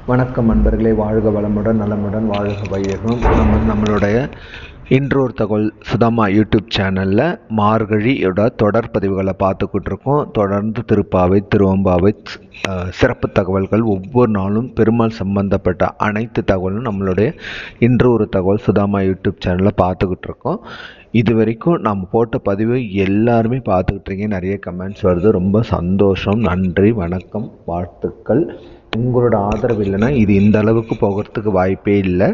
வணக்கம் நண்பர்களே, வாழ்க வளமுடன் நலமுடன் வாழ்க வையகம். நம்மளுடைய இன்றொரு தகவல் சுதாமா யூடியூப் சேனலில் மார்கழியோட தொடர் பதிவுகளை பார்த்துக்கிட்டு இருக்கோம். தொடர்ந்து திருப்பாவை திருவம்பாவை சிறப்பு தகவல்கள் ஒவ்வொரு நாளும் பெருமாள் சம்பந்தப்பட்ட அனைத்து தகவலும் நம்மளுடைய இன்றொரு தகவல் சுதாமா யூடியூப் சேனலில் பார்த்துக்கிட்டு இருக்கோம். இது வரைக்கும் நம்ம போட்ட பதிவு எல்லாருமே பார்த்துக்கிட்டு இருக்கீங்க. நிறைய கமெண்ட்ஸ் வருது, ரொம்ப சந்தோஷம். நன்றி, வணக்கம், வாழ்த்துக்கள். உங்களோட ஆதரவு இல்லைன்னா இது இந்த அளவுக்கு போகிறதுக்கு வாய்ப்பே இல்லை.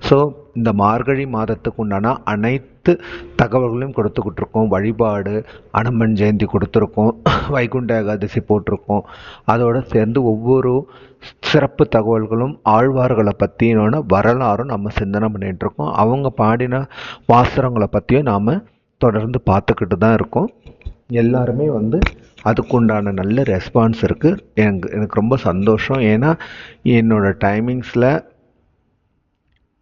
ஸோ இந்த மார்கழி மாதத்துக்கு உண்டான அனைத்து தகவல்களையும் கொடுத்துக்கிட்டு இருக்கோம். வழிபாடு, அனுமன் ஜெயந்தி கொடுத்துருக்கோம், வைகுண்ட ஏகாதசி போட்டிருக்கோம். அதோடு சேர்ந்து ஒவ்வொரு சிறப்பு தகவல்களும் ஆழ்வார்களை பற்றின வரலாறும் நம்ம சிந்தனை பண்ணிகிட்டு இருக்கோம். அவங்க பாடின வாசகங்களை பற்றியும் நாம் தொடர்ந்து பார்த்துக்கிட்டு தான் இருக்கோம். எல்லாருமே அதுக்குண்டான நல்ல ரெஸ்பான்ஸ் இருக்குது. எனக்கு ரொம்ப சந்தோஷம். ஏன்னா என்னோடய டைமிங்ஸில்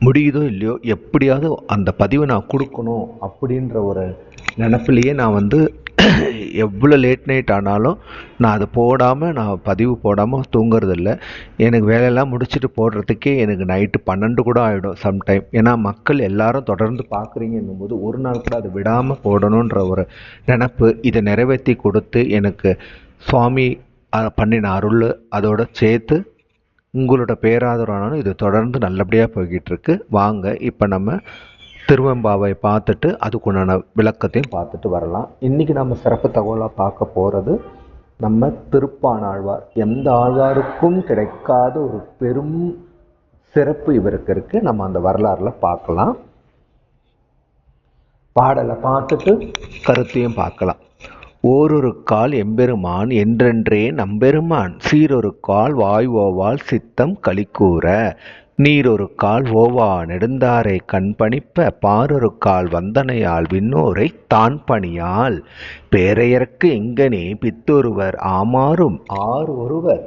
முடியுதோ இல்லையோ எப்படியாவது அந்த பதிவை நான் கொடுக்கணும் அப்படின்ற ஒரு நினப்பிலேயே நான் எவ்வளோ லேட் நைட் ஆனாலும் நான் அதை போடாமல், நான் பதிவு போடாமல் தூங்குறதில்ல. எனக்கு வேலையெல்லாம் முடிச்சுட்டு போடுறதுக்கே எனக்கு நைட்டு 12 கூட ஆகிடும் சம்டைம். ஏன்னா மக்கள் எல்லாரும் தொடர்ந்து பார்க்குறீங்கன்னும் போது ஒரு நாள் கூட அதை விடாமல் போடணுன்ற ஒரு நினப்பு இதை நிறைவேற்றி கொடுத்து எனக்கு சுவாமி பண்ணின அருள் அதோடு சேர்த்து உங்களோட பேராதரவானாலும் இது தொடர்ந்து நல்லபடியாக போய்கிட்டு இருக்கு. வாங்க இப்போ நம்ம திருவெம்பாவை பார்த்துட்டு அதுக்குண்டான விளக்கத்தையும் பார்த்துட்டு வரலாம். இன்றைக்கி நம்ம சிறப்பு தகவலாக பார்க்க போகிறது நம்ம திருப்பானாழ்வார். எந்த ஆழ்வாருக்கும் கிடைக்காத ஒரு பெரும் சிறப்பு இவருக்கு இருக்குது. நம்ம அந்த வரலாறில் பார்க்கலாம். பாடலை பார்த்துட்டு கருத்தையும் பார்க்கலாம். ஓரொரு கால் எம்பெருமான் என்றென்றே நம்பெருமான் சீரொரு கால் வாய் ஓவால் சித்தம் களிக்கூற நீரொரு கால் ஓவா நெடுந்தாரை கண்பணிப்ப பாரொரு கால் வந்தனையால் விண்ணோரை தான் பணியால் பேரையர்க்கு எங்கனே பித்தொருவர் ஆமாறும் ஒருவர்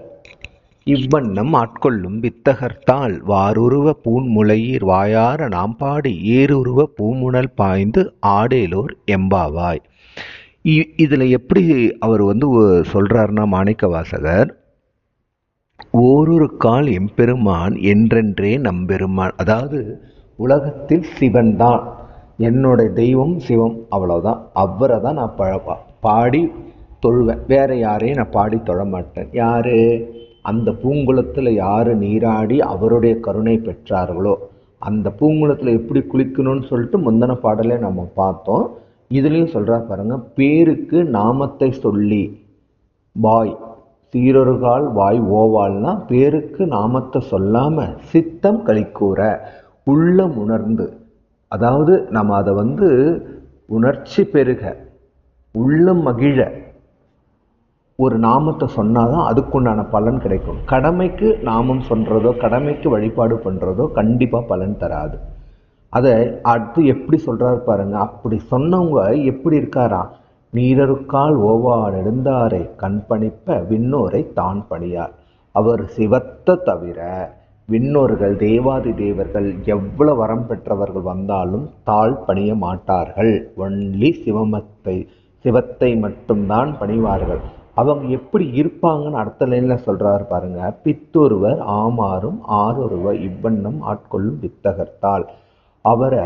இவ்வண்ணம் ஆட்கொள்ளும் வித்தகர்த்தால் வாருருவ பூன்முலையீர் வாயார நாம் பாடி ஏருருவ பூமுனல் பாய்ந்து ஆடேலோர் எம்பாவாய். இதில் எப்படி அவர் சொல்கிறாருன்னா, மாணிக்க வாசகர் ஓரொரு கால் எம்பெருமான் என்றென்றே நம்பெருமான், அதாவது உலகத்தில் சிவன் தான் என்னோட தெய்வம், சிவம், அவ்வளோதான். அவரை தான் நான் பாடி தொழுவேன். வேற யாரையும் நான் பாடி தொழ மாட்டேன். யார்? அந்த பூங்குளத்தில் யார் நீராடி அவருடைய கருணை பெற்றார்களோ அந்த பூங்குளத்தில் எப்படி குளிக்கணும்னு சொல்லிட்டு முந்தின பாடலே நம்ம பார்த்தோம். இதுலேயும் சொல்கிறா பாருங்க, பேருக்கு நாமத்தை சொல்லி வாய் சீரொருகால் வாய் ஓவால்னா பேருக்கு நாமத்தை சொல்லாமல் சித்தம் களிக்கூற உள்ளம் உணர்ந்து, அதாவது நம்ம அதை உணர்ச்சி பெருக உள்ளம் மகிழ ஒரு நாமத்தை சொன்னாதான் அதுக்குண்டான பலன் கிடைக்கும். கடமைக்கு நாமம் சொல்கிறதோ கடமைக்கு வழிபாடு பண்ணுறதோ கண்டிப்பாக பலன் தராது. அதை அடுத்து எப்படி சொல்கிறாரு பாருங்க. அப்படி சொன்னவங்க எப்படி இருக்காரா? நீரருக்கால் ஓவா நெடுந்தாரை கண்பணிப்ப விண்ணோரை தான் பணியார். அவர் சிவத்தை தவிர விண்ணோர்கள் தேவாதி தேவர்கள் எவ்வளவு வரம் பெற்றவர்கள் வந்தாலும் தாழ் பணிய மாட்டார்கள். ஒன்லி சிவத்தை மட்டும்தான் பணிவார்கள். அவங்க எப்படி இருப்பாங்கன்னு அடுத்த லைனில் சொல்கிறாரு பாருங்க. பித்தொருவர் ஆமாறும் ஆரொருவர் இவ்வண்ணம் ஆட்கொள்ளும் வித்தகர்த்தால். அவரை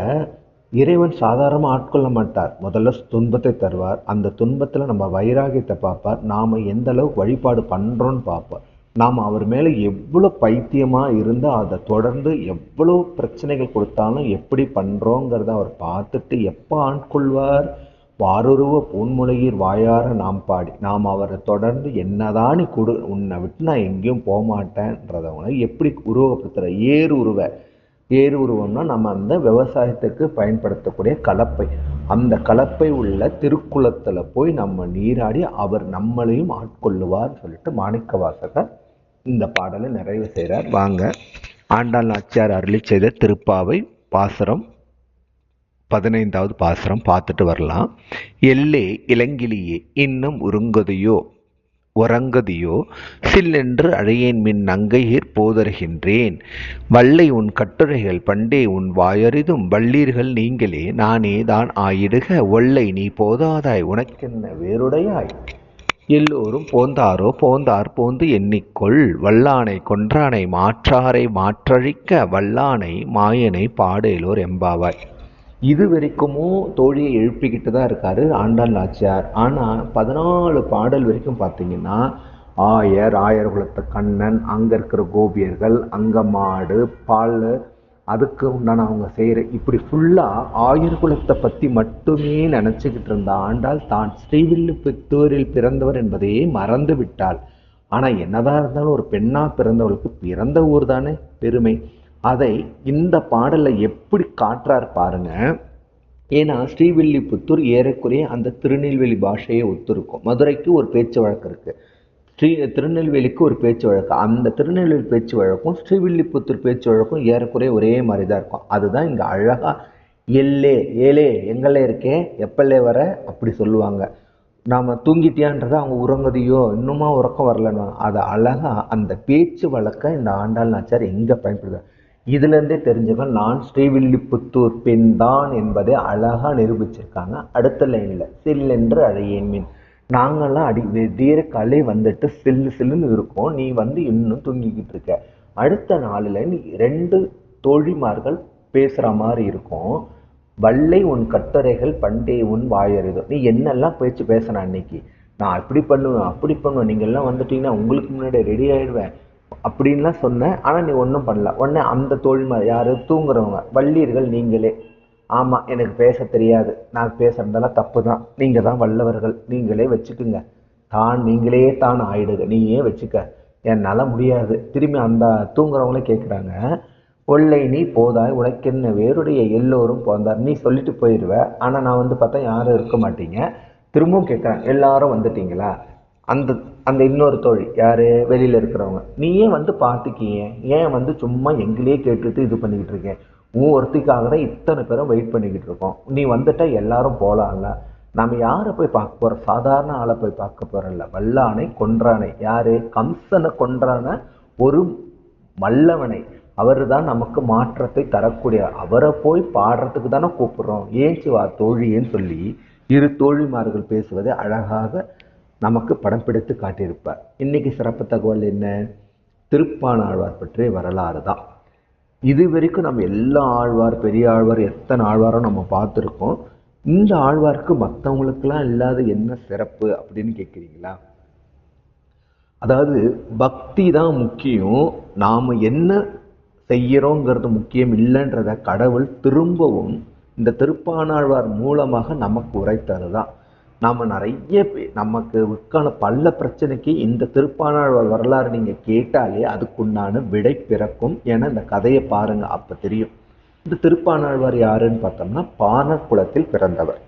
இறைவன் சாதாரணமாக ஆட்கொள்ள மாட்டார். முதல்ல துன்பத்தை தருவார். அந்த துன்பத்தில் நம்ம வைராகியத்தை பார்ப்பார். நாம் எந்த அளவுக்கு வழிபாடு பண்ணுறோன்னு பார்ப்பார். நாம் அவர் மேலே எவ்வளோ பைத்தியமாக இருந்தால் அதை தொடர்ந்து எவ்வளோ பிரச்சனைகள் கொடுத்தாலும் எப்படி பண்ணுறோங்கிறத அவர் பார்த்துட்டு எப்போ ஆட்கொள்வார்? வாருருவ பூன்முலையீர் வாயார நாம் பாடி. நாம் அவரை தொடர்ந்து என்னதான் நீ உன்னை விட்டு நான் எங்கேயும் போக மாட்டேன்றதவங்க எப்படி உருவப்படுத்துகிற ஏறு உருவம்னா நம்ம அந்த விவசாயத்துக்கு பயன்படுத்தக்கூடிய கலப்பை. அந்த கலப்பை உள்ள திருக்குளத்தில் போய் நம்ம நீராடி அவர் நம்மளையும் ஆட்கொள்ளுவார் சொல்லிட்டு மாணிக்க வாசகர் இந்த பாடலை நிறைவு செய்கிறார். வாங்க ஆண்டாள் நாச்சியார் அருளி செய்த திருப்பாவை பாசுரம் 15வது பாசுரம் பார்த்துட்டு வரலாம். எல்லே இளங்கிளியே இன்னும் உறங்கதியோ சில்லென்று அழையேன் மின் நங்கையீர் போதருகின்றேன் வல்லை உன் கட்டுரைகள் பண்டே உன் வாயறிதும் வள்ளீர்கள் நீங்களே நானே தான் ஆயிடுக ஒல்லை நீ போதாதாய் உனக்கென்ன வேறுடையாய் எல்லோரும் போந்தாரோ போந்தார் போந்து எண்ணிக்கொள் வல்லானை கொன்றானை மாற்றாரை மாற்றழிக்க வல்லானை மாயனை பாடேலோர் எம்பாவாய். இது வரைக்குமும் தோழியை எழுப்பிக்கிட்டு தான் இருக்காரு ஆண்டாள் நாச்சியார். ஆனால் 14 பாடல் வரைக்கும் பார்த்தீங்கன்னா ஆயர் குலத்த கண்ணன், அங்கே இருக்கிற கோபியர்கள், அங்கே மாடு பால், அதுக்கு உண்டான அவங்க செய்கிற இப்படி ஃபுல்லாக ஆயர் குலத்தை பற்றி மட்டுமே நினச்சிக்கிட்டு இருந்த ஆண்டாள் தான் ஸ்ரீவில்லிபுத்தூரில் பிறந்தவர் என்பதையே மறந்து விட்டாள். ஆனால் என்னதான் இருந்தாலும் ஒரு பெண்ணாக பிறந்தவளுக்கு பிறந்த ஊர் தானே பெருமை. அதை இந்த பாடலை எப்படி காட்டுறார் பாருங்க. ஏன்னா ஸ்ரீவில்லிபுத்தூர் ஏறக்குறைய அந்த திருநெல்வேலி பாஷையை ஒத்துருக்கும். மதுரைக்கு ஒரு பேச்சு வழக்கு இருக்குது, திருநெல்வேலிக்கு ஒரு பேச்சு வழக்கு. அந்த திருநெல்வேலி பேச்சு வழக்கும் ஸ்ரீவில்லிபுத்தூர் பேச்சு வழக்கும் ஏறக்குறைய ஒரே மாதிரி தான் இருக்கும். அதுதான் இங்கே அழகாக எல்லே ஏலே எங்களே இருக்கே எப்பல்லே வர அப்படி சொல்லுவாங்க. நாம் தூங்கிட்டியான்றதை அவங்க உறங்குதியோ இன்னுமா உறக்கம் வரலன்னா அதை அழகாக அந்த பேச்சு வழக்க இந்த ஆண்டாள் நாச்சியார் எங்கே பயன்படுத்துகிறார். இதுலேருந்தே தெரிஞ்சுக்க நான் ஸ்ரீவில்லிபுத்தூர் பெண் தான் என்பதை அழகாக நிரூபிச்சிருக்காங்க. அடுத்த லைனில் சில்லென்று அழையேன் மீன், நாங்கள்லாம் விடியற காலை வந்துட்டு சில்லுன்னு இருக்கோம், நீ வந்து இன்னும் தூங்கிக்கிட்டு இருக்க. அடுத்த நாளில் நீ 2 தோழிமார்கள் பேசுகிற மாதிரி இருக்கும். வல்லை உன் கட்டுரைகள் பண்டே உன் வாயறிதோ, நீ என்னெல்லாம் பேச்சு பேசுன அன்னைக்கு, நான் இப்படி பண்ணுவேன் அப்படி பண்ணுவேன், நீங்கள்லாம் வந்துட்டீங்கன்னா உங்களுக்கு முன்னாடி ரெடி ஆகிடுவேன் அப்படின்லாம் சொன்னேன். ஆனால் நீ ஒன்றும் பண்ணல. உடனே அந்த தோழிமார் யார், தூங்குறவங்க வள்ளீர்கள் நீங்களே, ஆமாம் எனக்கு பேச தெரியாது, நான் பேசுறதெல்லாம் தப்பு தான், நீங்கள் தான் வல்லவர்கள், நீங்களே வச்சுக்குங்க, நீங்களே தான் ஆயிடுங்க, நீயே வச்சுக்க, என்னால் முடியாது. திரும்பி அந்த தூங்குறவங்களே கேட்குறாங்க, ஒல்லை நீ போதாய் உனக்கென்ன வேறுடைய எல்லோரும் போந்தார், நீ சொல்லிட்டு போயிடுவ, ஆனால் நான் வந்து பார்த்தா யாரும் இருக்க மாட்டீங்க. திரும்பவும் கேட்குறேன், எல்லாரும் வந்துட்டீங்களா? அந்த அந்த இன்னொரு தோழி யார், வெளியில் இருக்கிறவங்க, நீயே வந்து பார்த்துக்கிய, ஏன் வந்து சும்மா எங்களே கேட்டுட்டு இது பண்ணிக்கிட்டு இருக்கேன், ஒருத்திக்காக தான் இத்தனை பேரும் வெயிட் பண்ணிக்கிட்டு இருக்கோம், நீ வந்துட்டா எல்லாரும் போகலாம்ல, நம்ம யாரை போய் பார்க்க போகிறோம், சாதாரண ஆளை போய் பார்க்க போகிறோம்ல, வல்லானை கொன்றானை, யார், கம்சனை கொன்றான ஒரு மல்லவனை, அவர் தான் நமக்கு மாற்றத்தை தரக்கூடிய, அவரை போய் பாடுறதுக்கு தானே கூப்பிட்றோம், ஏஞ்சி வா தோழின்னு சொல்லி 2 தோழிமார்கள் பேசுவதை அழகாக நமக்கு படம் பிடித்து காட்டியிருப்பார். இன்னைக்கு சிறப்பு தகவல் என்ன, திருப்பாணாழ்வார் பற்றிய வரலாறு தான். இது வரைக்கும் நம்ம எல்லா ஆழ்வார் பெரிய ஆழ்வார் எத்தனை ஆழ்வாரும் நம்ம பார்த்துருக்கோம். இந்த ஆழ்வாருக்கு மற்றவங்களுக்கெல்லாம் இல்லாத என்ன சிறப்பு அப்படின்னு கேட்குறீங்களா? அதாவது பக்தி தான் முக்கியம், நாம் என்ன செய்கிறோங்கிறது முக்கியம் இல்லைன்றத கடவுள் திரும்பவும் இந்த திருப்பாணாழ்வார் மூலமாக நமக்கு உரைத்தது தான். நாம் நிறைய நமக்கு உட்கான பல பிரச்சனைக்கு இந்த திருப்பாணாழ்வார் வரலாறு நீங்கள் கேட்டாலே அதுக்குண்டான விடை பிறக்கும். ஏன்னா இந்த கதையை பாருங்கள், அப்போ தெரியும். இந்த திருப்பாணாழ்வார் யாருன்னு பார்த்தோம்னா பாணர் குலத்தில் பிறந்தவர்.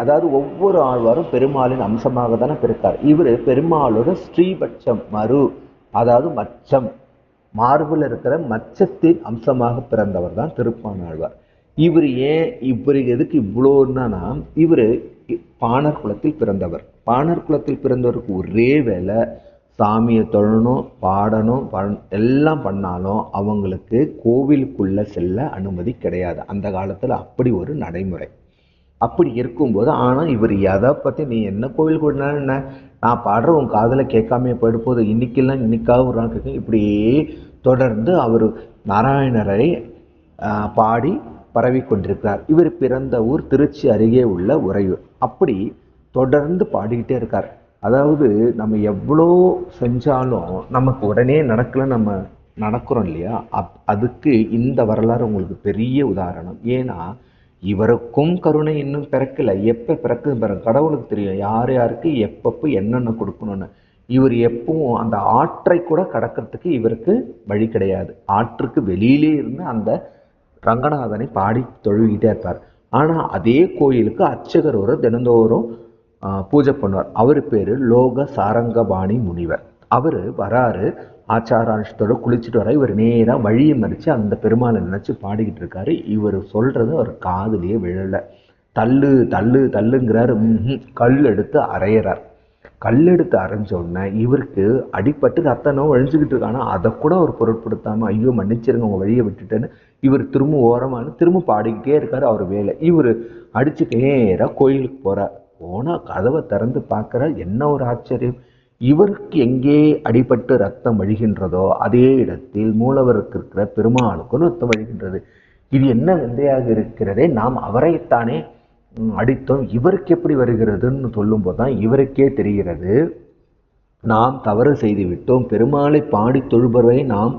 அதாவது ஒவ்வொரு ஆழ்வாரும் பெருமாளின் அம்சமாக தானே பிறக்கார். இவர் பெருமாளோட ஸ்ரீபட்சம் அதாவது மச்சம், மார்பில் இருக்கிற மச்சத்தின் அம்சமாக பிறந்தவர் தான் திருப்பாணாழ்வார். இவர் எதுக்கு இவ்வளோன்னா, இவர் பாணர் குலத்தில் பிறந்தவர். பாணர் குலத்தில் பிறந்தவருக்கு ஒரே வேலை, சாமியை தொழணும், பாடணும், எல்லாம் பண்ணாலும் அவங்களுக்கு கோவிலுக்குள்ளே செல்ல அனுமதி கிடையாது. அந்த காலத்தில் அப்படி ஒரு நடைமுறை. அப்படி இருக்கும்போது ஆனால் இவர் எதை பற்றி, நீ என்ன கோவில் கூட என்ன, நான் பாடுற உன் காதில் கேட்காமே போயிட்டு போது, இன்னைக்காக ஒரு நாள் கேட்க, இப்படியே தொடர்ந்து அவர் நாராயணரை பாடி பரவி கொண்டிருக்கிறார். இவர் பிறந்த ஊர் திருச்சி அருகே உள்ள உறையூர். அப்படி தொடர்ந்து பாடிக்கிட்டே இருக்கார். அதாவது நம்ம எவ்வளோ செஞ்சாலும் நமக்கு உடனே நம்ம நடக்கிறோம் இல்லையா, அதுக்கு இந்த வரலாறு உங்களுக்கு பெரிய உதாரணம். ஏன்னா இவருக்கும் கருணை இன்னும் பிறக்கலை. எப்போ பிறக்குது பிறகு கடவுளுக்கு தெரியும் யார் யாருக்கு எப்பப்போ என்னென்ன கொடுக்கணும்னு. இவர் எப்பவும் அந்த ஆற்றை கூட கடக்கிறதுக்கு இவருக்கு வழி கிடையாது. ஆற்றுக்கு வெளியிலே இருந்து அந்த ரங்கநாதனை பாடி தொழுகிட்டே இருப்பார். ஆனால் அதே கோயிலுக்கு அர்ச்சகர் ஒரு தினந்தோறும் பூஜை பண்ணுவார். அவர் பேர் லோக சாரங்கபாணி முனிவர். அவர் வராரு, ஆச்சாரானுஷத்தோடு குளிச்சுட்டு வர, இவர் நேராக வழியை மறித்து அந்த பெருமாளை நினச்சி பாடிக்கிட்டு இருக்காரு. இவர் சொல்கிறது அவர் காதுலேயே விழலை. தள்ளு தள்ளு தள்ளுங்கிறாரு. கல் எடுத்து அரைகிறார். கல்லெடுத்து அரைஞ்சோடனே இவருக்கு அடிப்பட்டு ரத்தனோ அழிஞ்சுக்கிட்டு இருக்கானா, அதை கூட அவர் பொருட்படுத்தாமல், ஐயோ மன்னிச்சிருங்க உங்கள் வழியை விட்டுட்டேன்னு இவர் திரும்ப ஓரமான திரும்ப பாடிக்கிட்டே இருக்காரு அவர் வேலை. இவர் அடிச்சுட்டு நேராக கோயிலுக்கு போகிறார். போனால் கதவை திறந்து பார்க்குற, என்ன ஒரு ஆச்சரியம்! இவருக்கு எங்கே அடிபட்டு ரத்தம் வழிகின்றதோ அதே இடத்தில் மூலவருக்கு இருக்கிற பெருமாளுக்கும் ரத்தம் வழிகின்றது. இது என்ன விந்தையாக இருக்கிறதே, நாம் அவரைத்தானே அடித்தோம், இவருக்கு எப்படி வருகிறதுன்னு சொல்லும்போது தான் இவருக்கே தெரிகிறது நாம் தவறு செய்து விட்டோம், பெருமாளை பாடி தொழுபவரை நாம்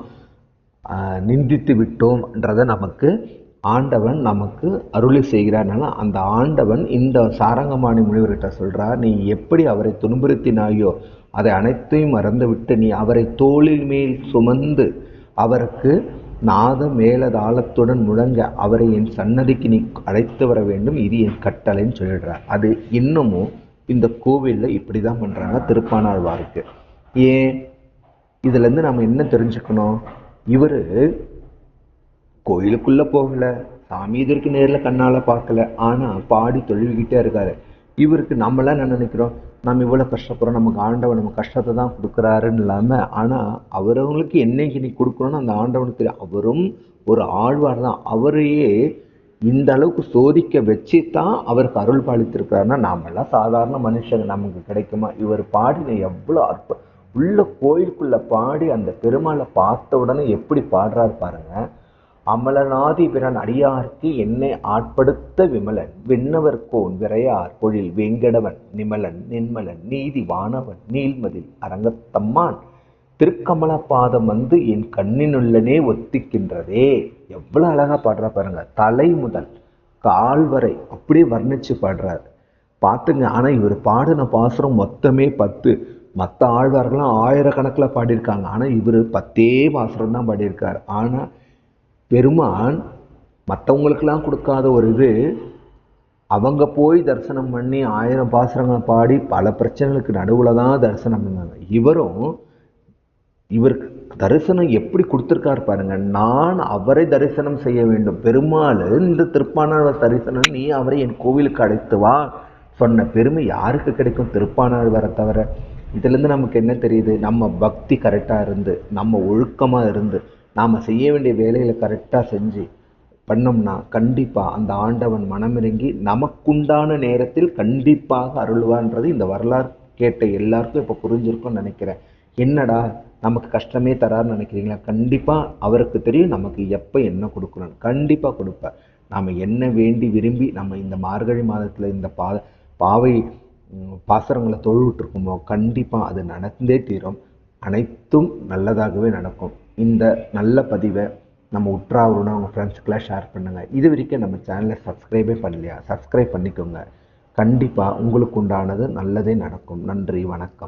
நிந்தித்து விட்டோம்ன்றதை நமக்கு ஆண்டவன் நமக்கு அருளி செய்கிறார்னால அந்த ஆண்டவன் இந்த சாரங்கபாணி முனிவர்கிட்ட சொல்கிறார், நீ எப்படி அவரை துன்புறுத்தினாயோ அதை அனைத்தையும் மறந்துவிட்டு நீ அவரை தோளில் மேல் சுமந்து அவருக்கு நாத மேலதாளத்துடன் முழங்க அவரை என் சன்னதிக்கு நீ அழைத்து வர வேண்டும், இது என் கட்டளைன்னு சொல்லிடுறார். அது இன்னமும் இந்த கோவிலில் இப்படி தான் பண்ணுறாங்க திருப்பானாழ்வாருக்கு. ஏன்? இதுலேருந்து நம்ம என்ன தெரிஞ்சுக்கணும்? இவர் கோயிலுக்குள்ளே போகலை, சாமி இதற்கு நேரில் கண்ணால் பார்க்கல, ஆனால் பாடி தொழுவிக்கிட்டே இருக்காரு. இவருக்கு நம்மளாம் என்ன நினைக்கிறோம், நம்ம இவ்வளோ கஷ்டப்படுறோம், நமக்கு ஆண்டவன் நம்ம கஷ்டத்தை தான் கொடுக்குறாருன்னு இல்லாமல், ஆனால் அவரவங்களுக்கு என்னைக்கு நீ கொடுக்கணும்னு அந்த ஆண்டவனுக்கு தெரியும். அவரும் ஒரு ஆழ்வார் தான், அவரையே இந்த அளவுக்கு சோதிக்க வச்சு தான் அவருக்கு அருள் பாலித்திருக்கிறாருன்னா நாமெல்லாம் சாதாரண மனுஷங்க, நமக்கு கிடைக்குமா? இவர் பாடின எவ்வளோ உள்ள கோயிலுக்குள்ளே பாடி அந்த பெருமாளை பார்த்த உடனே எப்படி பாடுறாரு பாருங்க. அமலநாதி பிறன் அடியார்க்கு என்னை ஆட்படுத்த விமலன் விண்ணவர் கோன் விரையார் பொழில் வேங்கடவன் நிமலன் நின்மலன் நீதி வானவன் நீள்மதில் அரங்கத்தம்மான் திருக்கமல பாதம் வந்து என் கண்ணினுள்ளனே ஒத்திக்கின்றதே. எவ்வளோ அழகா பாடுறா பாருங்க, தலை முதல் கால் வரை அப்படியே வர்ணிச்சு பாடுறாரு பார்த்துங்க. ஆனால் இவர் பாடின பாசுரம் மொத்தமே 10. மற்ற ஆழ்வார்கள்லாம் ஆயிரக்கணக்கில் பாடியிருக்காங்க, ஆனால் இவர் 10 பாசுரம் தான் பாடியிருக்கார். ஆனால் பெருமான் மற்றவங்களுக்கெல்லாம் கொடுக்காத ஒரு இது, அவங்க போய் தரிசனம் பண்ணி 1000 பாசுரங்களை பாடி பல பிரச்சனைகளுக்கு நடுவில் தான் தரிசனம் பண்ணாங்க. இவருக்கு தரிசனம் எப்படி கொடுத்துருக்காரு பாருங்க. நான் அவரை தரிசனம் செய்ய வேண்டும், பெருமாள் இந்த திருப்பானாழ்வார் தரிசனம் நீ அவரை என் கோவிலுக்கு அழைத்து வா சொன்ன பெருமை யாருக்கு கிடைக்கும்? திருப்பானாழ்வாரை தவிர. இதுலேருந்து நமக்கு என்ன தெரியுது? நம்ம பக்தி கரெக்டாக இருந்து, நம்ம ஒழுக்கமாக இருந்து, நாம் செய்ய வேண்டிய வேலைகளை கரெக்டாக செஞ்சு பண்ணோம்னா கண்டிப்பாக அந்த ஆண்டவன் மனமிறங்கி நமக்குண்டான நேரத்தில் கண்டிப்பாக அருள்வான்றது இந்த வரலாறு கேட்ட எல்லாருக்கும் இப்போ புரிஞ்சிருக்கும்னு நினைக்கிறேன். என்னடா நமக்கு கஷ்டமே தரான்னு நினைக்கிறீங்களா? கண்டிப்பாக அவருக்கு தெரியும் நமக்கு எப்போ என்ன கொடுக்கணும், கண்டிப்பாக கொடுப்பார். நாம் என்ன வேண்டி விரும்பி நம்ம இந்த மார்கழி மாதத்தில் இந்த பாவை பாசுரங்களை தொழுவிட்டுருக்குமோ கண்டிப்பாக அது நடந்தே தீரும். அனைத்தும் நல்லதாகவே நடக்கும். இந்த நல்ல பதிவை நம்ம உற்றாருன்னா உங்கள் ஃப்ரெண்ட்ஸுக்கெல்லாம் ஷேர் பண்ணுங்கள். இது வரைக்கும் நம்ம சேனலை சப்ஸ்கிரைபே பண்ணலையா? சப்ஸ்கிரைப் பண்ணிக்கோங்க. கண்டிப்பாக உங்களுக்கு உண்டானது நல்லதே நடக்கும். நன்றி, வணக்கம்.